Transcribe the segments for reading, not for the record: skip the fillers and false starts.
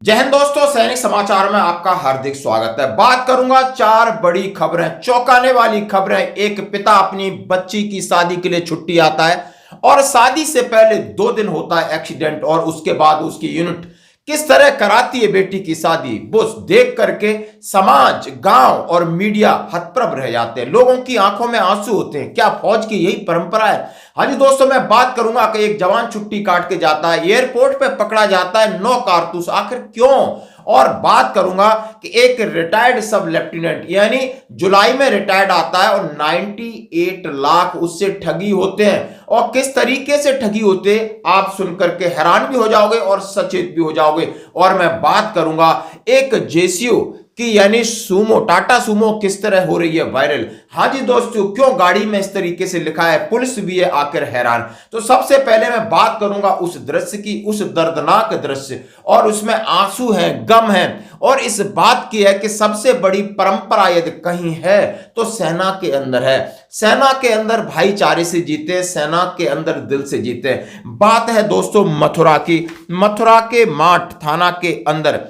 जय हिंद दोस्तों, सैनिक समाचार में आपका हार्दिक स्वागत है। बात करूंगा चार बड़ी खबरें, चौंकाने वाली खबरें। एक पिता अपनी बच्ची की शादी के लिए छुट्टी आता है और शादी से पहले 2 दिन होता है एक्सीडेंट और उसके बाद उसकी यूनिट किस तरह कराती है बेटी की शादी, वो देख करके समाज, गांव और मीडिया हतप्रभ रह जाते हैं। लोगों की आंखों में आंसू होते हैं। क्या फौज की यही परंपरा है? हाँ जी दोस्तों, मैं बात करूंगा कि एक जवान छुट्टी काट के जाता है, एयरपोर्ट पे पकड़ा जाता है 9 कारतूस, आखिर क्यों? और बात करूंगा कि एक रिटायर्ड सब लेफ्टिनेंट यानी जुलाई में रिटायर्ड आता है और 98 लाख उससे ठगी होते हैं। और किस तरीके से ठगी होते आप सुनकर के हैरान भी हो जाओगे और सचेत भी हो जाओगे। और मैं बात करूंगा एक जेसीओ कि यानी सूमो, टाटा सूमो किस तरह हो रही है वायरल। हाँ जी दोस्तों, क्यों गाड़ी में इस तरीके से लिखा है, पुलिस भी है आखिर हैरान। तो सबसे पहले मैं बात करूंगा उस दृश्य की, उस दर्दनाक दृश्य, और उसमें आंसू हैं, गम है। और इस बात की है कि सबसे बड़ी परंपरा यदि कहीं है तो सेना के अंदर है। सेना के अंदर भाईचारे से जीते, सेना के अंदर दिल से जीते। बात है दोस्तों मथुरा की। मथुरा के माठ थाना के अंदर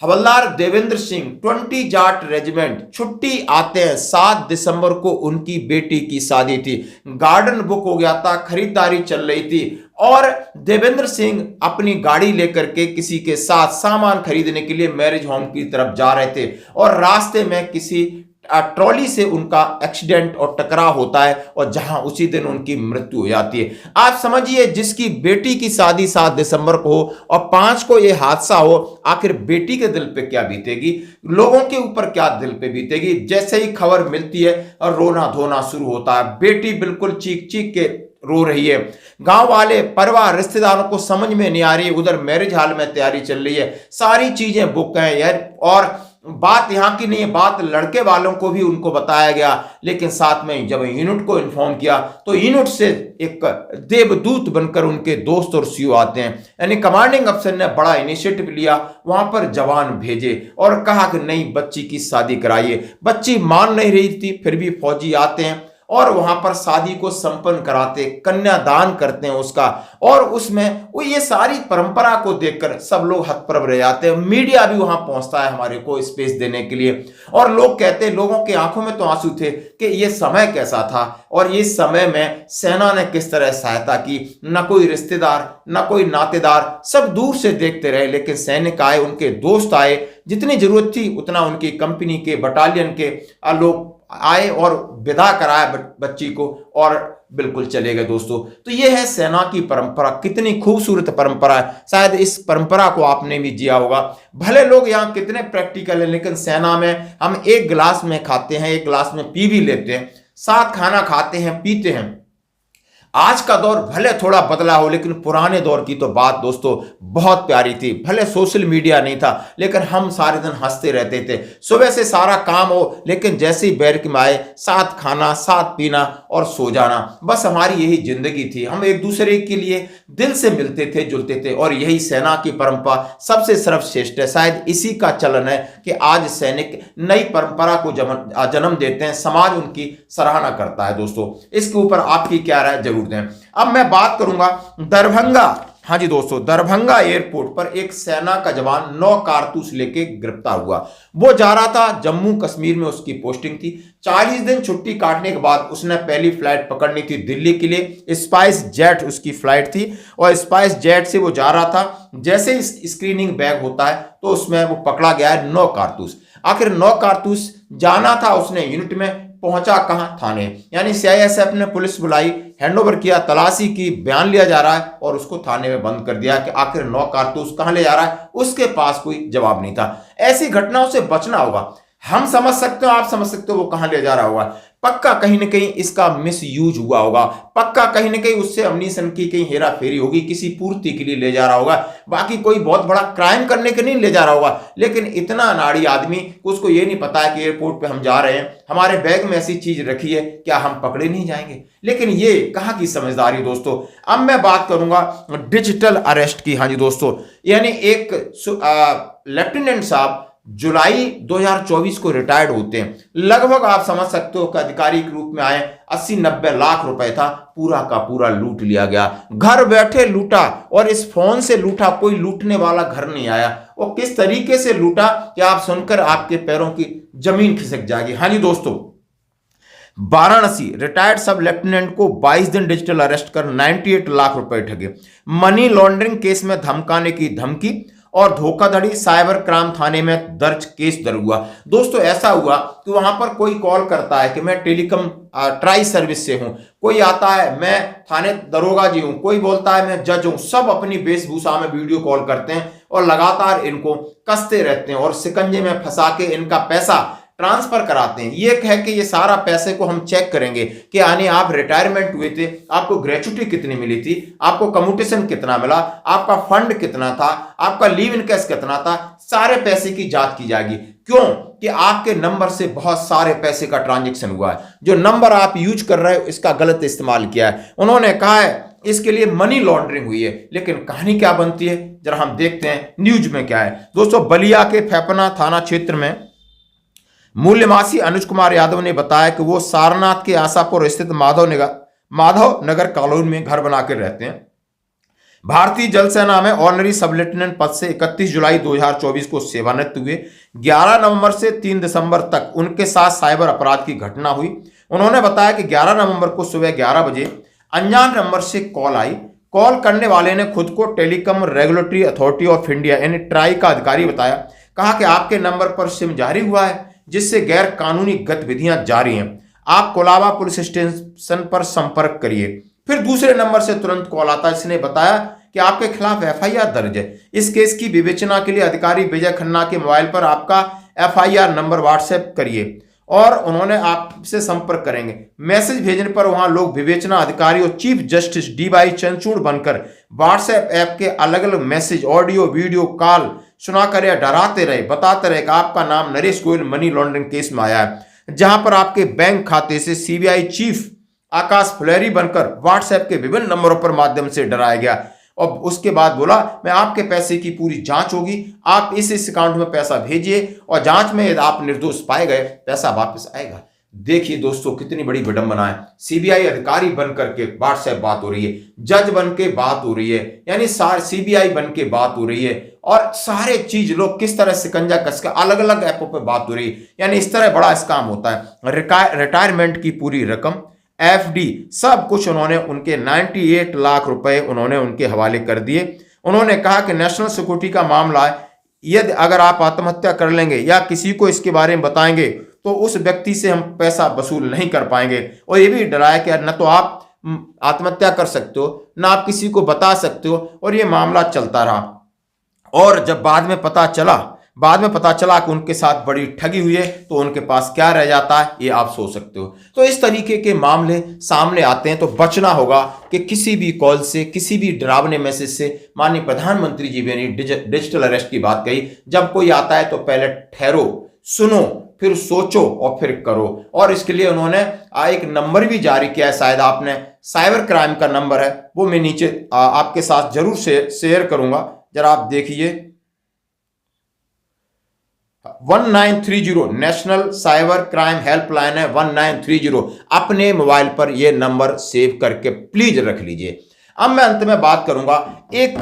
हवलदार देवेंद्र सिंह 20 जाट रेजिमेंट छुट्टी आते हैं। 7 दिसंबर को उनकी बेटी की शादी थी, गार्डन बुक हो गया था, खरीदारी चल रही थी और देवेंद्र सिंह अपनी गाड़ी लेकर के किसी के साथ सामान खरीदने के लिए मैरिज होम की तरफ जा रहे थे और रास्ते में किसी ट्रॉली से उनका एक्सीडेंट और टकराव होता है और जहां उसी दिन उनकी मृत्यु हो जाती है। आप समझिए, जिसकी बेटी की शादी 7 दिसंबर को हो और 5 को यह हादसा हो, आखिर बेटी के दिल पे क्या बीतेगी, लोगों के ऊपर क्या दिल पे बीतेगी। जैसे ही खबर मिलती है और रोना धोना शुरू होता है। बेटी बिल्कुल चीख चीख के रो रही है। गांव वाले, परिवार, रिश्तेदारों को समझ में नहीं आ रही। उधर मैरिज हॉल में तैयारी चल रही है, सारी चीजें बुक हैं यार। और बात यहां की नहीं है, बात लड़के वालों को भी उनको बताया गया, लेकिन साथ में जब यूनिट को इन्फॉर्म किया तो यूनिट से एक देवदूत बनकर उनके दोस्त और सीओ आते हैं। यानी कमांडिंग अफसर ने बड़ा इनिशिएटिव लिया, वहां पर जवान भेजे और कहा कि नहीं, बच्ची की शादी कराइए। बच्ची मान नहीं रही थी, फिर भी फौजी आते हैं और वहां पर शादी को संपन्न कराते, कन्यादान करते हैं उसका। और उसमें वो ये सारी परंपरा को देखकर सब लोग हतप्रभ रह जाते हैं। मीडिया भी वहां पहुंचता है हमारे को स्पेस देने के लिए और लोग कहते हैं, लोगों की आंखों में तो आंसू थे कि ये समय कैसा था और ये समय में सेना ने किस तरह सहायता की। न कोई रिश्तेदार, न कोई नातेदार, सब दूर से देखते रहे, लेकिन सैनिक आए, उनके दोस्त आए, जितनी जरूरत थी उतना उनकी कंपनी के, बटालियन के लोग आए और विदा कराया बच्ची को और बिल्कुल चले गए दोस्तों। तो ये है सेना की परंपरा, कितनी खूबसूरत परंपरा है। शायद इस परंपरा को आपने भी जिया होगा। भले लोग यहाँ कितने प्रैक्टिकल है, लेकिन सेना में हम एक गिलास में खाते हैं, एक गिलास में पी भी लेते हैं, साथ खाना खाते हैं, पीते हैं। आज का दौर भले थोड़ा बदला हो, लेकिन पुराने दौर की तो बात दोस्तों बहुत प्यारी थी। भले सोशल मीडिया नहीं था, लेकिन हम सारे दिन हंसते रहते थे। सुबह से सारा काम हो, लेकिन जैसे ही बैरक में आए, साथ खाना, साथ पीना और सो जाना, बस हमारी यही जिंदगी थी। हम एक दूसरे के लिए दिल से मिलते थे, जुलते थे और यही सेना की परंपरा सबसे सर्वश्रेष्ठ है। शायद इसी का चलन है कि आज सैनिक नई परंपरा को जन्म देते हैं, समाज उनकी सराहना करता है। दोस्तों, इसके ऊपर आपकी क्या राय जरूर दें। अब मैं बात करूंगा दरभंगा। हाँ जी दोस्तों, दरभंगा एयरपोर्ट पर एक सेना का जवान 9 कारतूस लेके गिरफ्तार हुआ। वो जा रहा था जम्मू कश्मीर में, उसकी पोस्टिंग थी। 40 दिन छुट्टी काटने के बाद उसने पहली फ्लाइट पकड़नी थी दिल्ली के लिए। स्पाइस जेट उसकी फ्लाइट थी और स्पाइस जेट से वो जा रहा था। जैसे ही स्क्रीनिंग बैग होता है तो उसमें वो पकड़ा गया है 9 कारतूस। आखिर 9 कारतूस जाना था उसने यूनिट में, पहुंचा कहां? थाने। यानी सीआईएसएफ ने पुलिस बुलाई, हैंडओवर किया, तलाशी की, बयान लिया जा रहा है और उसको थाने में बंद कर दिया कि आखिर 9 कारतूस कहां ले जा रहा है। उसके पास कोई जवाब नहीं था। ऐसी घटनाओं से बचना होगा। हम समझ सकते हो, आप समझ सकते हो वो कहां ले जा रहा होगा। पक्का कहीं ना कहीं इसका मिस यूज हुआ होगा, पक्का कहीं ना कहीं उससे अमनीशन की कहीं हेरा फेरी होगी, किसी पूर्ति के लिए ले जा रहा होगा। बाकी कोई बहुत बड़ा क्राइम करने के नहीं ले जा रहा होगा। लेकिन इतना अनाड़ी आदमी, उसको ये नहीं पता है कि एयरपोर्ट पे हम जा रहे हैं, हमारे बैग में ऐसी चीज रखी है, क्या हम पकड़े नहीं जाएंगे? लेकिन ये कहां की समझदारी दोस्तों। अब मैं बात करूंगा डिजिटल अरेस्ट की। हाँ जी दोस्तों, यानी एक लेफ्टिनेंट साहब जुलाई 2024 को रिटायर्ड होते हैं। लगभग आप समझ सकते हो कि अधिकारी के रूप में आए, 80-90 लाख रुपए था, पूरा का पूरा लूट लिया गया। घर बैठे लूटा और इस फोन से लूटा, कोई लूटने वाला घर नहीं आया। और किस तरीके से लूटा कि आप सुनकर आपके पैरों की जमीन खिसक जाएगी। हाँ जी दोस्तों, वाराणसी रिटायर्ड सब लेफ्टिनेंट को 22 दिन डिजिटल अरेस्ट कर 98 लाख रुपए ठगे। मनी लॉन्ड्रिंग केस में धमकाने की धमकी और धोखाधड़ी, साइबर क्राइम थाने में दर्ज केस दर्ज हुआ। दोस्तों ऐसा हुआ कि वहां पर कोई कॉल करता है कि मैं टेलीकॉम ट्राई सर्विस से हूं, कोई आता है मैं थाने दरोगा जी हूं, कोई बोलता है मैं जज हूं। सब अपनी वेशभूषा में वीडियो कॉल करते हैं और लगातार इनको कसते रहते हैं और शिकंजे में फंसा के इनका पैसा ट्रांसफर कराते हैं। ये कह के ये सारा पैसे को हम चेक करेंगे कि यानी आप रिटायरमेंट हुए थे, आपको ग्रेच्युटी कितनी मिली थी, आपको कम्यूटेशन कितना मिला, आपका फंड कितना था, आपका लीव इन कैश कितना था, सारे पैसे की जांच की जाएगी। क्यों कि आपके नंबर से बहुत सारे पैसे का ट्रांजेक्शन हुआ है। जो नंबर आप यूज कर रहे हो इसका गलत इस्तेमाल किया है। उन्होंने कहा है इसके लिए मनी लॉन्ड्रिंग हुई है, लेकिन कहानी क्या बनती है जरा हम देखते हैं न्यूज में क्या है। दोस्तों बलिया के फैपना थाना क्षेत्र में मूल्यवासी अनुज कुमार यादव ने बताया कि वो सारनाथ के आशापुर स्थित माधव नगर कॉलोनी में घर बनाकर रहते हैं। भारतीय जल सेना में ऑनरी सब लेफ्टिनेंट पद से 31 जुलाई 2024 को सेवानिवृत्त हुए। 11 नवंबर से 3 दिसंबर तक उनके साथ साइबर अपराध की घटना हुई। उन्होंने बताया कि 11 नवंबर को सुबह 11 बजे अनजान नंबर से कॉल आई। कॉल करने वाले ने खुद को telecom regulatory authority of India यानी ट्राई का अधिकारी बताया। कहा कि आपके नंबर पर सिम जारी हुआ है जिससे गैर कानूनी गतिविधियां जारी हैं, आप कोलाबा पुलिस स्टेशन पर संपर्क करिए। फिर दूसरे नंबर से तुरंत कॉल आता है। इसने बताया कि आपके खिलाफ एफआईआर दर्ज है। इस केस की विवेचना के लिए अधिकारी विजय खन्ना के मोबाइल पर आपका एफआईआर नंबर व्हाट्सएप करिए और उन्होंने आपसे संपर्क करेंगे। मैसेज भेजने पर वहां लोग विवेचना अधिकारी और चीफ जस्टिस डीवाई चंद्रचूड़ बनकर व्हाट्सएप ऐप के अलग अलग मैसेज, ऑडियो, वीडियो कॉल सुनाकर या डराते रहे, बताते रहे कि आपका नाम Naresh Goyal money laundering case में आया है, जहां पर आपके बैंक खाते से सीबीआई चीफ आकाश फुलेरी बनकर व्हाट्सएप के विभिन्न नंबरों पर माध्यम से डराया गया। और उसके बाद बोला मैं आपके पैसे की पूरी जांच होगी, आप इस अकाउंट में पैसा भेजिए और जांच में यदि आप निर्दोष पाए गए पैसा वापस आएगा। देखिए दोस्तों कितनी बड़ी विडंबना है। सीबीआई अधिकारी बन करके व्हाट्सएप बात हो रही है, जज बन के बात हो रही है, यानी सीबीआई बन के बात हो रही है और सारे चीज लोग किस तरह शिकंजा कस के अलग अलग ऐपों पर बात हो रही है। यानी इस तरह बड़ा स्कैम होता है। रिटायरमेंट की पूरी रकम, एफडी, सब कुछ उन्होंने उनके 98 लाख रुपए उन्होंने उनके हवाले कर दिए। उन्होंने कहा कि नेशनल सिक्योरिटी का मामला है, यदि अगर आप आत्महत्या कर लेंगे या किसी को इसके बारे में बताएंगे तो उस व्यक्ति से हम पैसा वसूल नहीं कर पाएंगे। और ये भी डराया कि न तो आप आत्महत्या कर सकते हो ना आप किसी को बता सकते हो। और ये मामला चलता रहा और जब बाद में पता चला कि उनके साथ बड़ी ठगी हुई है तो उनके पास क्या रह जाता है ये आप सोच सकते हो। तो इस तरीके के मामले सामने आते हैं तो बचना होगा कि किसी भी कॉल से, किसी भी डरावने मैसेज से। माननीय प्रधानमंत्री जी ने डिजिटल अरेस्ट की बात कही। जब कोई आता है तो पहले ठहरो, सुनो, फिर सोचो और फिर करो। और इसके लिए उन्होंने एक नंबर भी जारी किया है, शायद आपने साइबर क्राइम का नंबर है वो मैं नीचे आपके साथ जरूर शेयर करूंगा, जरा आप देखिए। 1930 नेशनल साइबर क्राइम हेल्पलाइन है, 1930। अपने मोबाइल पर यह नंबर सेव करके प्लीज रख लीजिए। अब मैं अंत में बात करूंगा, एक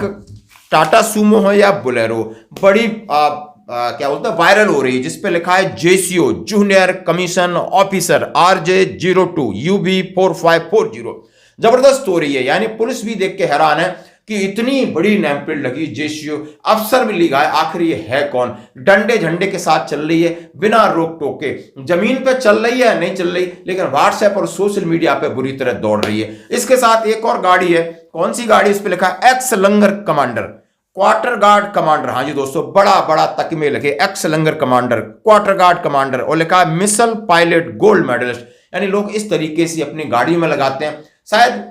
टाटा सूमो हो या बोलेरो बड़ी क्या बोलते हैं वायरल हो रही है, जिसपे लिखा है JCO junior commission officer RJ02 UB4540। जबरदस्त हो रही है, यानी पुलिस भी देख के हैरान है कि इतनी बड़ी नेम प्लेट लगी, जेसीओ अफसर भी लिखा है। आखिर ये है कौन? डंडे झंडे के साथ चल रही है, बिना रोक टोके। जमीन पे चल रही है नहीं चल रही, लेकिन व्हाट्सएप और सोशल मीडिया पे बुरी तरह दौड़ रही है। इसके साथ एक और गाड़ी है, कौन सी गाड़ी? इस पे लिखा है एक्स लंगर कमांडर, क्वार्टर गार्ड कमांडर। हाँ जी दोस्तों, बड़ा बड़ा तकमे लगे, एक्स लंगर कमांडर, क्वार्टर गार्ड कमांडर, और लिखा है मिसल पायलट गोल्ड मेडलिस्ट। यानी लोग इस तरीके से अपनी गाड़ी में लगाते हैं। शायद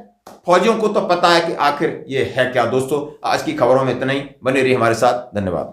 फौजियों को तो पता है कि आखिर ये है क्या। दोस्तों आज की खबरों में इतना ही, बने रहिए हमारे साथ, धन्यवाद।